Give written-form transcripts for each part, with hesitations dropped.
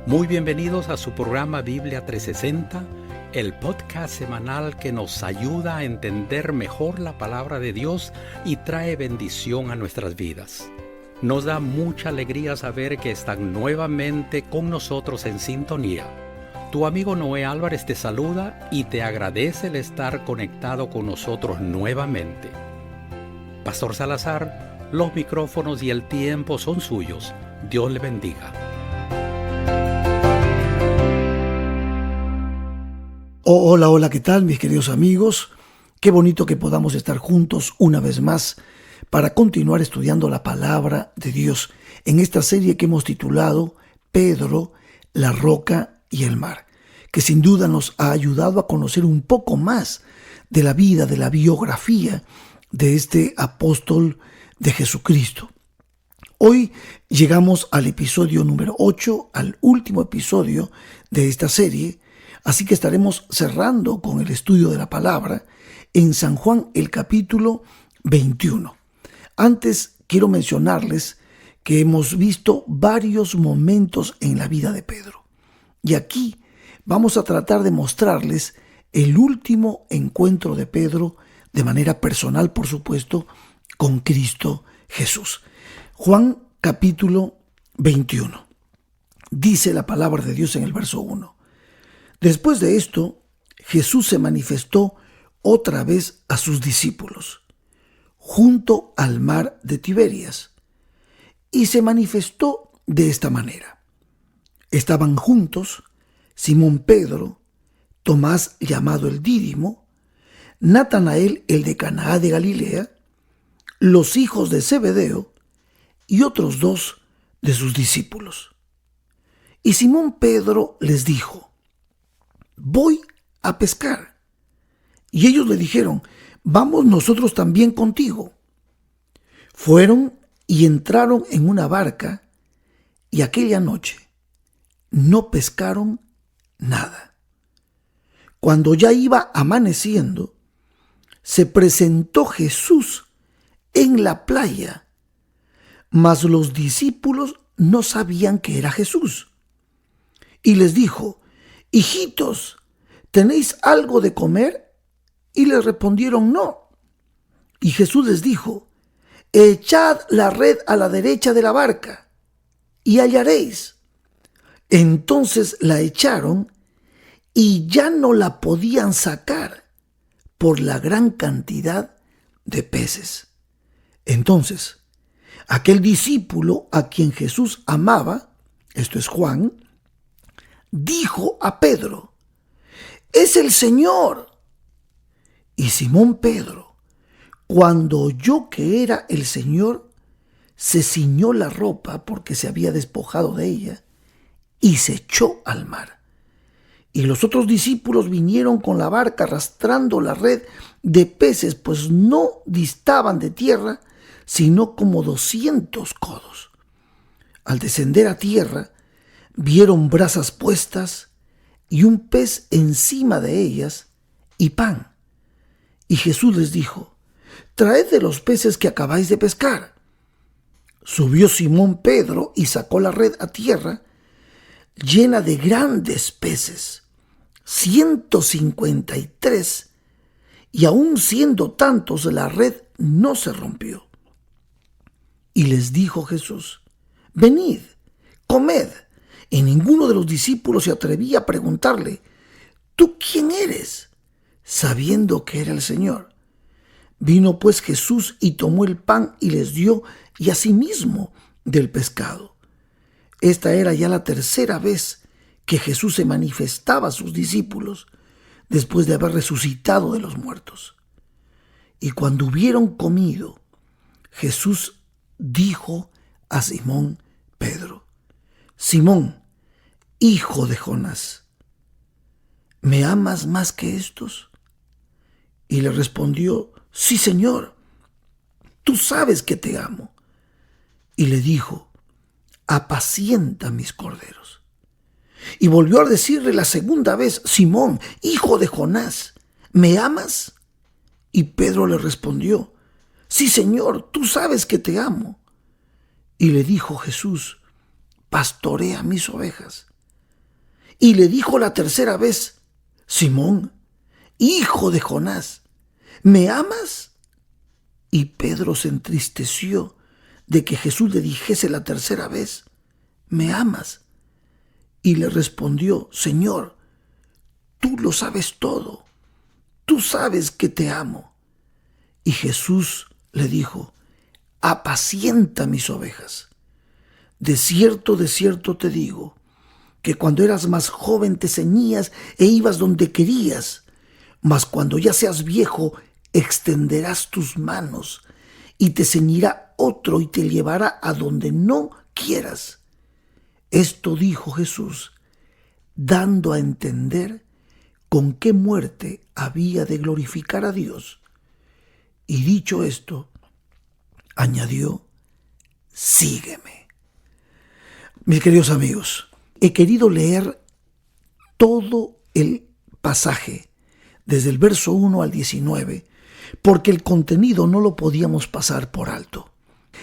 Muy bienvenidos a su programa Biblia 360, el podcast semanal que nos ayuda a entender mejor la palabra de Dios y trae bendición a nuestras vidas. Nos da mucha alegría saber que están nuevamente con nosotros en sintonía. Tu amigo Noé Álvarez te saluda y te agradece el estar conectado con nosotros nuevamente. Pastor Salazar, los micrófonos y el tiempo son suyos. Dios le bendiga. Hola, ¿qué tal, mis queridos amigos? Qué bonito que podamos estar juntos una vez más para continuar estudiando la palabra de Dios en esta serie que hemos titulado Pedro, la roca y el mar, que sin duda nos ha ayudado a conocer un poco más de la vida, de la biografía de este apóstol de Jesucristo. Hoy llegamos al episodio número 8, al último episodio de esta serie. Así que estaremos cerrando con el estudio de la palabra en San Juan, el capítulo 21. Antes quiero mencionarles que hemos visto varios momentos en la vida de Pedro. Y aquí vamos a tratar de mostrarles el último encuentro de Pedro, de manera personal, por supuesto, con Cristo Jesús. Juan capítulo 21. Dice la palabra de Dios en el verso 1. Después de esto, Jesús se manifestó otra vez a sus discípulos, junto al mar de Tiberias, y se manifestó de esta manera. Estaban juntos Simón Pedro, Tomás llamado el Dídimo, Natanael el de Caná de Galilea, los hijos de Zebedeo y otros dos de sus discípulos. Y Simón Pedro les dijo: voy a pescar. Y ellos le dijeron: vamos nosotros también contigo. Fueron y entraron en una barca, y aquella noche no pescaron nada. Cuando ya iba amaneciendo, se presentó Jesús en la playa, mas los discípulos no sabían que era Jesús. Y les dijo: hijitos, ¿tenéis algo de comer? Y les respondieron: no. Y Jesús les dijo: echad la red a la derecha de la barca y hallaréis. Entonces la echaron y ya no la podían sacar por la gran cantidad de peces. Entonces, aquel discípulo a quien Jesús amaba, esto es Juan, dijo a Pedro: ¡es el Señor! Y Simón Pedro, cuando oyó que era el Señor, se ciñó la ropa porque se había despojado de ella y se echó al mar. Y los otros discípulos vinieron con la barca arrastrando la red de peces, pues no distaban de tierra, sino como 200 codos. Al descender a tierra, vieron brasas puestas y un pez encima de ellas y pan. Y Jesús les dijo: traed de los peces que acabáis de pescar. Subió Simón Pedro y sacó la red a tierra, llena de grandes peces, 153, y aun siendo tantos, la red no se rompió. Y les dijo Jesús: venid, comed. Y ninguno de los discípulos se atrevía a preguntarle: ¿tú quién eres?, sabiendo que era el Señor. Vino pues Jesús y tomó el pan y les dio, y asimismo del pescado. Esta era ya la tercera vez que Jesús se manifestaba a sus discípulos después de haber resucitado de los muertos. Y cuando hubieron comido, Jesús dijo a Simón Pedro: Simón, hijo de Jonás, ¿me amas más que estos? Y le respondió: sí, Señor, tú sabes que te amo. Y le dijo: apacienta mis corderos. Y volvió a decirle la segunda vez: Simón, hijo de Jonás, ¿me amas? Y Pedro le respondió: sí, Señor, tú sabes que te amo. Y le dijo Jesús: pastorea mis ovejas. y le dijo la tercera vez: Simón, hijo de Jonás, ¿me amas? Y Pedro se entristeció de que Jesús le dijese la tercera vez: ¿me amas? Y le respondió: Señor, tú lo sabes todo, tú sabes que te amo. Y Jesús le dijo: apacienta mis ovejas. De cierto te digo, que cuando eras más joven te ceñías e ibas donde querías, mas cuando ya seas viejo extenderás tus manos y te ceñirá otro y te llevará a donde no quieras. Esto dijo Jesús, dando a entender con qué muerte había de glorificar a Dios. Y dicho esto, añadió: sígueme. Mis queridos amigos, he querido leer todo el pasaje, desde el verso 1 al 19, porque el contenido no lo podíamos pasar por alto.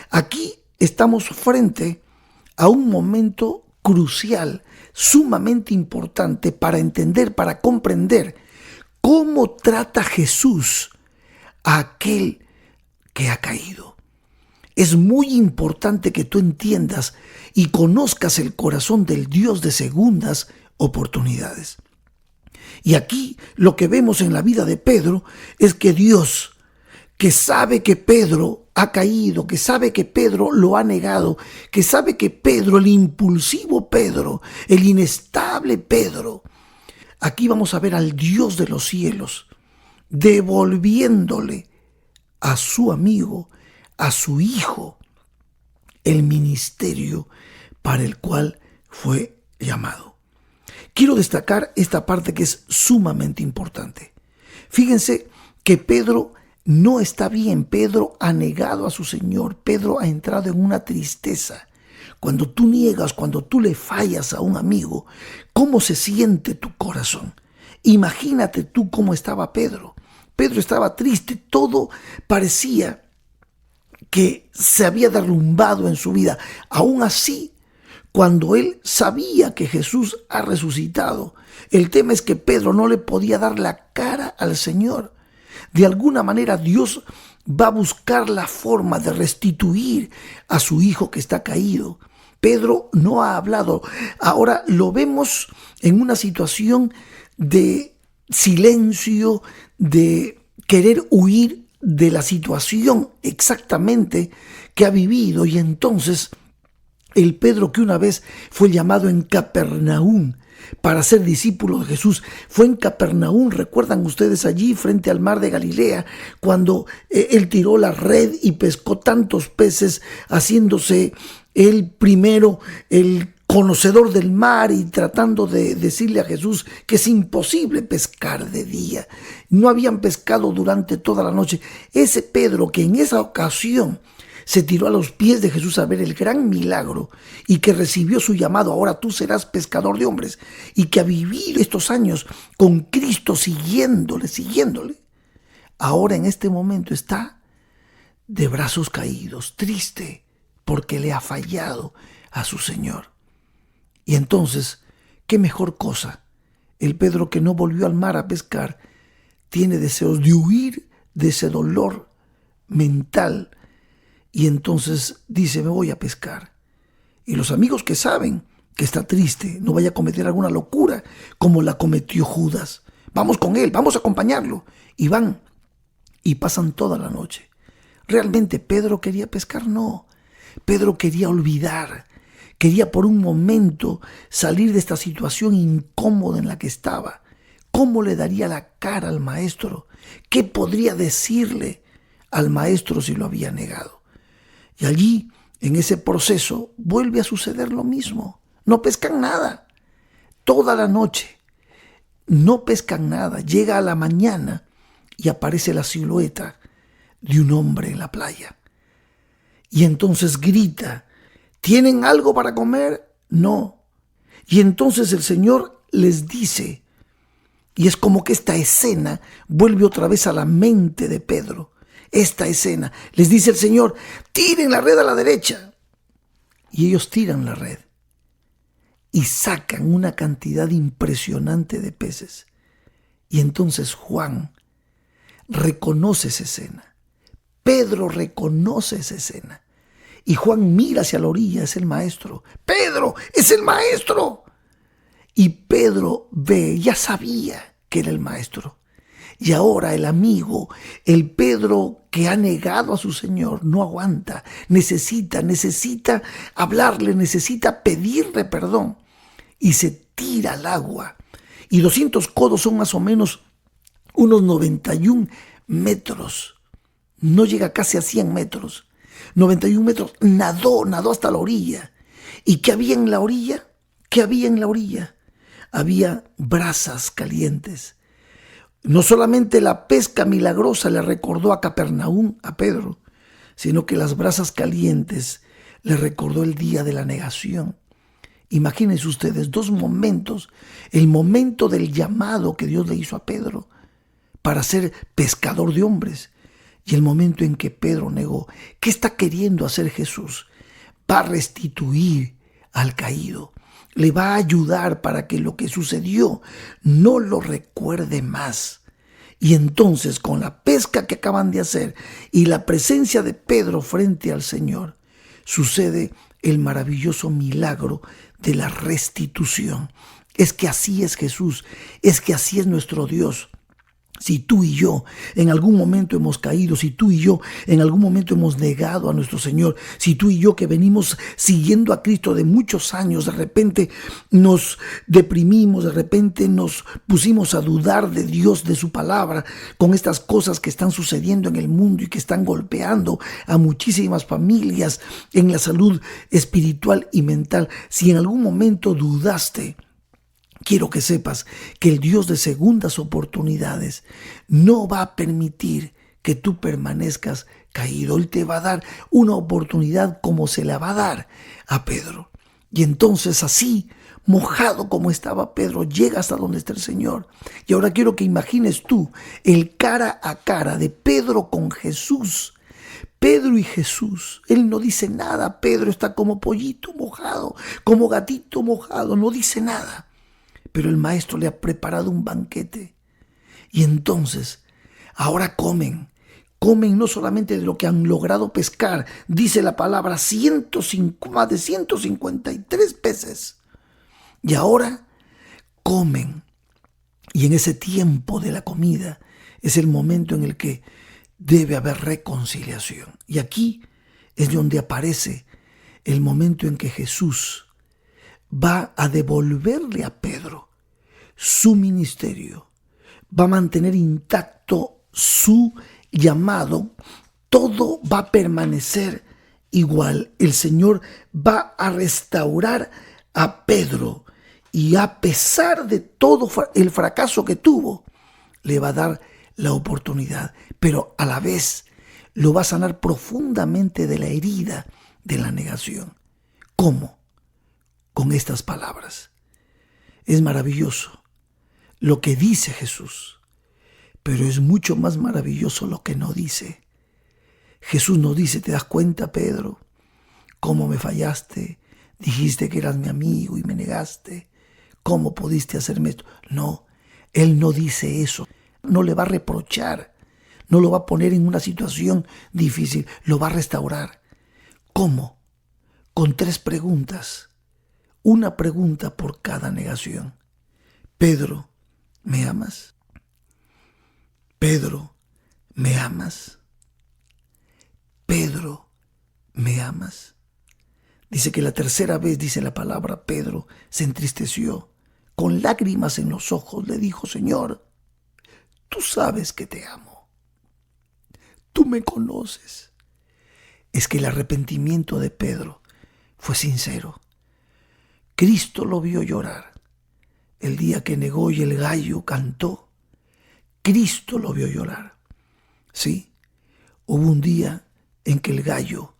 Aquí estamos frente a un momento crucial, sumamente importante para entender, para comprender cómo trata Jesús a aquel que ha caído. Es muy importante que tú entiendas y conozcas el corazón del Dios de segundas oportunidades. Y aquí lo que vemos en la vida de Pedro es que Dios, que sabe que Pedro ha caído, que sabe que Pedro lo ha negado, que sabe que Pedro, el impulsivo Pedro, el inestable Pedro, aquí vamos a ver al Dios de los cielos devolviéndole a su amigo, a su hijo, el ministerio para el cual fue llamado. Quiero destacar esta parte que es sumamente importante. Fíjense que Pedro no está bien. Pedro ha negado a su Señor. Pedro ha entrado en una tristeza. Cuando tú niegas, cuando tú le fallas a un amigo, ¿cómo se siente tu corazón? Imagínate tú cómo estaba Pedro. Pedro estaba triste. Todo parecía que se había derrumbado en su vida. Aún así, cuando él sabía que Jesús ha resucitado, el tema es que Pedro no le podía dar la cara al Señor. De alguna manera Dios va a buscar la forma de restituir a su hijo que está caído. Pedro no ha hablado. Ahora lo vemos en una situación de silencio, de querer huir de la situación exactamente que ha vivido. Y entonces el Pedro que una vez fue llamado en Capernaum para ser discípulo de Jesús, fue en Capernaum, recuerdan ustedes, allí frente al mar de Galilea, cuando él tiró la red y pescó tantos peces, haciéndose él primero el conocedor del mar y tratando de decirle a Jesús que es imposible pescar de día. No habían pescado durante toda la noche. Ese Pedro que en esa ocasión se tiró a los pies de Jesús a ver el gran milagro y que recibió su llamado: ahora tú serás pescador de hombres, y que ha vivido estos años con Cristo siguiéndole, ahora en este momento está de brazos caídos, triste, porque le ha fallado a su Señor. Y entonces, ¿qué mejor cosa? El Pedro que no volvió al mar a pescar tiene deseos de huir de ese dolor mental. Y entonces dice: me voy a pescar. Y los amigos que saben que está triste, no vaya a cometer alguna locura como la cometió Judas. Vamos con él, vamos a acompañarlo. Y van y pasan toda la noche. ¿Realmente Pedro quería pescar? No. Pedro quería olvidar. Quería por un momento salir de esta situación incómoda en la que estaba. ¿Cómo le daría la cara al maestro? ¿Qué podría decirle al maestro si lo había negado? Y allí, en ese proceso, vuelve a suceder lo mismo. No pescan nada. Toda la noche. No pescan nada. Llega a la mañana y aparece la silueta de un hombre en la playa. Y entonces grita: ¿tienen algo para comer? No. Y entonces el Señor les dice, y es como que esta escena vuelve otra vez a la mente de Pedro. Esta escena, les dice el Señor: tiren la red a la derecha. Y ellos tiran la red. y sacan una cantidad impresionante de peces. Y entonces Juan reconoce esa escena. Pedro reconoce esa escena. Y Juan mira hacia la orilla, es el maestro. ¡Pedro, es el maestro! Y Pedro ve, ya sabía que era el maestro. Y ahora el amigo, el Pedro que ha negado a su Señor, no aguanta, necesita hablarle, necesita pedirle perdón. Y se tira al agua. Y 200 codos son más o menos unos 91 metros. No llega casi a 100 metros. 91 metros, nadó hasta la orilla. ¿Y qué había en la orilla? ¿Qué había en la orilla? Había brasas calientes. No solamente la pesca milagrosa le recordó a Capernaum, a Pedro, sino que las brasas calientes le recordó el día de la negación. Imagínense ustedes dos momentos, el momento del llamado que Dios le hizo a Pedro para ser pescador de hombres y el momento en que Pedro negó. ¿Qué está queriendo hacer Jesús? Va a restituir al caído. Le va a ayudar para que lo que sucedió no lo recuerde más. Y entonces, con la pesca que acaban de hacer y la presencia de Pedro frente al Señor, sucede el maravilloso milagro de la restitución. Es que así es Jesús, es que así es nuestro Dios. Si tú y yo en algún momento hemos caído, si tú y yo en algún momento hemos negado a nuestro Señor, si tú y yo que venimos siguiendo a Cristo de muchos años, de repente nos deprimimos, de repente nos pusimos a dudar de Dios, de su palabra, con estas cosas que están sucediendo en el mundo y que están golpeando a muchísimas familias en la salud espiritual y mental. Si en algún momento dudaste, quiero que sepas que el Dios de segundas oportunidades no va a permitir que tú permanezcas caído. Él te va a dar una oportunidad como se la va a dar a Pedro. Y entonces así, mojado como estaba Pedro, llega hasta donde está el Señor. Y ahora quiero que imagines tú el cara a cara de Pedro con Jesús. Pedro y Jesús, él no dice nada. Pedro está como pollito mojado, como gatito mojado, no dice nada. Pero el maestro le ha preparado un banquete. Y entonces, ahora comen no solamente de lo que han logrado pescar, dice la palabra, más de 153 peces. Y ahora comen. Y en ese tiempo de la comida es el momento en el que debe haber reconciliación. Y aquí es donde aparece el momento en que Jesús va a devolverle a Pedro su ministerio, va a mantener intacto su llamado, todo va a permanecer igual. El Señor va a restaurar a Pedro y a pesar de todo el fracaso que tuvo, le va a dar la oportunidad, pero a la vez lo va a sanar profundamente de la herida de la negación. ¿Cómo? Con estas palabras. Es maravilloso lo que dice Jesús, pero es mucho más maravilloso lo que no dice. Jesús no dice, ¿te das cuenta, Pedro? ¿Cómo me fallaste? Dijiste que eras mi amigo y me negaste. ¿Cómo pudiste hacerme esto? No, Él no dice eso. No le va a reprochar, no lo va a poner en una situación difícil, lo va a restaurar. ¿Cómo? Con 3 preguntas. Una pregunta por cada negación. Pedro, ¿me amas? Pedro, ¿me amas? Pedro, ¿me amas? Dice que la tercera vez, dice la palabra, Pedro se entristeció. Con lágrimas en los ojos le dijo, Señor, tú sabes que te amo. Tú me conoces. Es que el arrepentimiento de Pedro fue sincero. Cristo lo vio llorar el día que negó y el gallo cantó. Cristo lo vio llorar. Sí, hubo un día en que el gallo,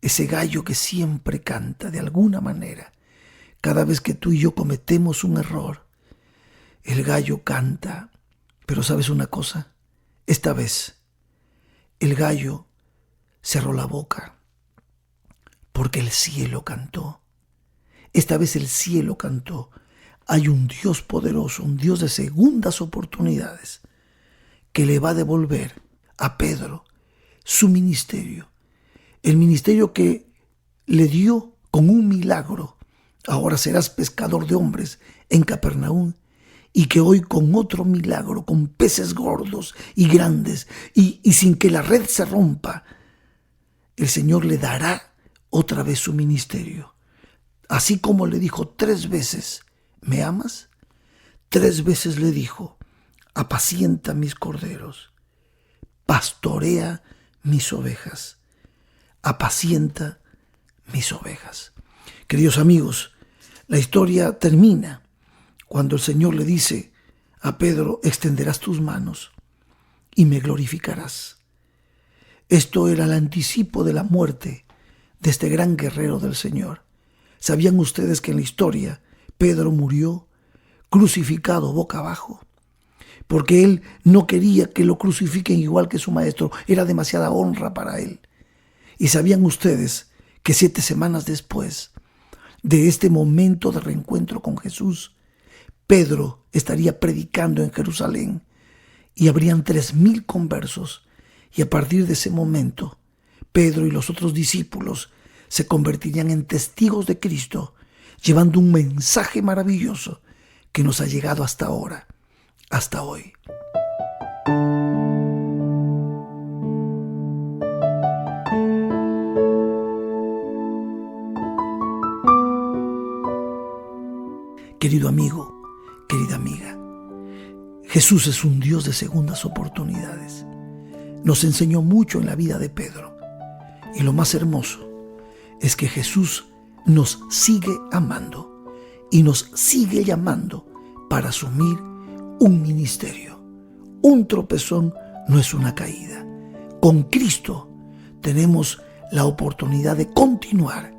ese gallo que siempre canta de alguna manera, cada vez que tú y yo cometemos un error, el gallo canta. Pero ¿sabes una cosa? Esta vez el gallo cerró la boca porque el cielo cantó. Esta vez el cielo cantó. Hay un Dios poderoso, un Dios de segundas oportunidades, que le va a devolver a Pedro su ministerio. El ministerio que le dio con un milagro. Ahora serás pescador de hombres en Capernaum. Y que hoy con otro milagro, con peces gordos y grandes, y sin que la red se rompa, el Señor le dará otra vez su ministerio. Así como le dijo 3 veces, ¿me amas? 3 veces le dijo, apacienta mis corderos, pastorea mis ovejas, apacienta mis ovejas. Queridos amigos, la historia termina cuando el Señor le dice a Pedro, extenderás tus manos y me glorificarás. Esto era el anticipo de la muerte de este gran guerrero del Señor. ¿Sabían ustedes que en la historia Pedro murió crucificado boca abajo? Porque él no quería que lo crucifiquen igual que su maestro. Era demasiada honra para él. ¿Y sabían ustedes que 7 semanas después de este momento de reencuentro con Jesús, Pedro estaría predicando en Jerusalén y habrían 3,000 conversos? Y a partir de ese momento, Pedro y los otros discípulos se convertirían en testigos de Cristo, llevando un mensaje maravilloso que nos ha llegado hasta ahora, hasta hoy. Querido amigo, querida amiga, Jesús es un Dios de segundas oportunidades. Nos enseñó mucho en la vida de Pedro. Y lo más hermoso es que Jesús nos sigue amando y nos sigue llamando para asumir un ministerio. Un tropezón no es una caída. Con Cristo tenemos la oportunidad de continuar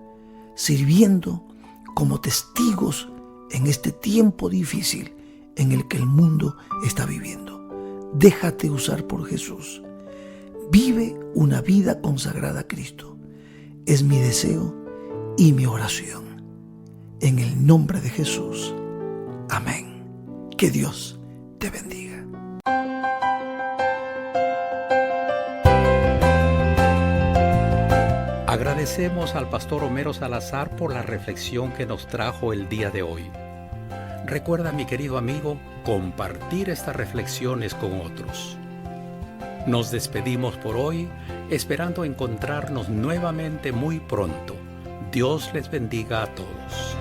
sirviendo como testigos en este tiempo difícil en el que el mundo está viviendo. Déjate usar por Jesús. Vive una vida consagrada a Cristo. Es mi deseo y mi oración. En el nombre de Jesús. Amén. Que Dios te bendiga. Agradecemos al pastor Homero Salazar por la reflexión que nos trajo el día de hoy. Recuerda, mi querido amigo, compartir estas reflexiones con otros. Nos despedimos por hoy, esperando encontrarnos nuevamente muy pronto. Dios les bendiga a todos.